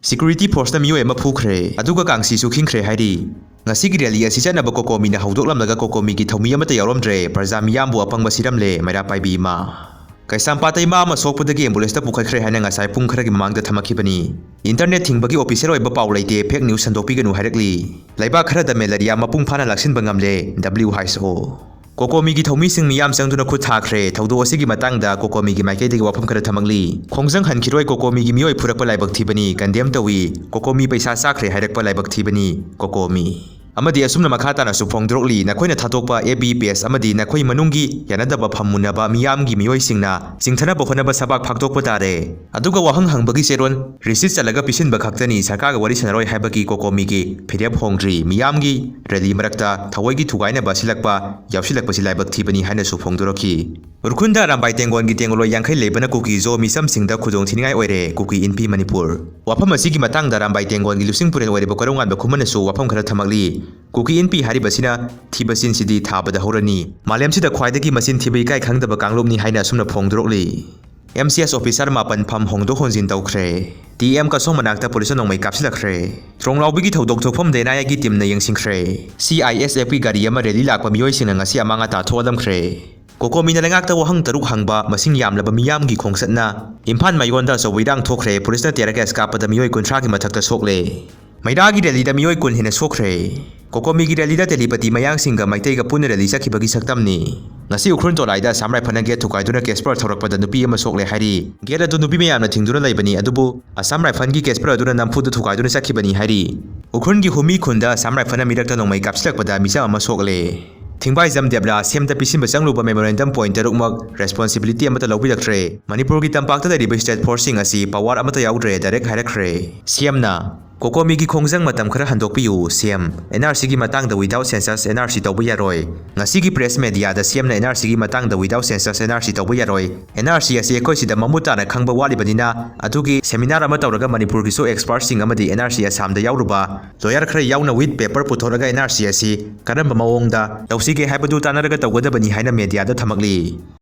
Security Force Meeoi ama Phukre, Aduga Gangsi su Khingre Hairi. Ngasigi rally asi chanaba Cocomi na hawdoklamlaga Cocomi gi Thoumida amata yawramdre, Praja miyambu apangba siramle, Maira paibi ma. Kaisampatai ma ama sokpadagi ambulance ta pukhaikhre haina ngasai pung kharagi mamangda thamakhibani. Internet thingbagi official oiba paw leite fake news sandopiganu hairakli. Laiba kharada malaria mapung phana laksinba ngamle, WHO. Cocomi gi Thoumi sing miyam changduna khut thakre, thawdo asigi matangda Cocomi gi maikaidagi wafam khara thamangli. Khongjang hankhiroi Cocomi gi Meeoi phurakpa laibak thibani, condemn tawi, Cocomi paisa sakre hairakpa laibak thibani, Cocomi. Amadi asumna makhata na su phongdrokli nakhoi thatokpa ABPS amadi nakhoi manunggi yanadaba phammunaba miyamgi Meeoi singna singthana bokhonaba sabak phakdokpa tare aduga wahang hangbagi seron receipt chalaga pisinba khaktani sarkarga wari sanaroi haibaki Cocomi gi phiriap hongdri miyamgi rally marakta thawoigi thugaina basilakpa yawsilakpa silaibak thibani haina su phongdoroki urkhunda rambai tengon gi tengolo yankhai lebana kuki zo misam singda khudong thiningai oire kuki inpi Manipur wafam asigi matangda rambai tengon gi lusingpuren oire bokorongan ba khumana su wafam khara thamakli Kuki inpi haribasina thibasin sidi thabada horani malem sida khwaidagi masin thibai kai khangdaba kanglomni haina sumna phongdrokli MCS officer mapan pham hongdo honjin tawkhre TM ka somanakta police nongmai kapsilakhre tronglawbigi thodok thokpham dena yagi team na yengsingkhre CISF gi gari ama rally lakpa Meeoi singna ngasi amanga ta tholamkhre Cocomi na langakta wahang taruk hangba masing yamlaba Miyamgi Khongchatta Imphal mayonda so wirang thokre police na teragas kapada Meeoi kunthra gi Mathakta Sokle Maidagi rally da Meeoi kun hina sokre Cocomi gi rally da telepati mayang singa maitai ga puna rally sakhibagi saktamni ngasi ukhron tolaida samrai phana get thukaiduna Casper thorakpada nupi ama sokle hari get adu nupi mayamna thingduna laibani adubu asam rifle gi Casper aduna nampudu thukaiduna sakhibani hari ukhron gi humi khunda samrai phana mirakta nongmai kapsilakpada misa ama sokle Thingbai jam debla semta pisimba changluba memorandum point rukmak responsibility amata lawbidaktre Manipur gi tampakta da riba state forcing asi power amata yaudre direct hairakre Siamna Cocomi gi khongjang matam khara handokpiu Siam NRC gi matangda without census NRC tawba yaroi Ngasigi press media da Siamna NRC gi matangda without census NRC tawba yaroi NRC asi ekoi sida mamuta na khangba walibanina adugi seminar ama tawraga Manipur gi so expert sing amadi NRC asam da yauruba lawyer khara yauna with paper puthoraga NRC asi karamba mawongda tawsige haibadu tanaraga tawgadabani haina media da thamakli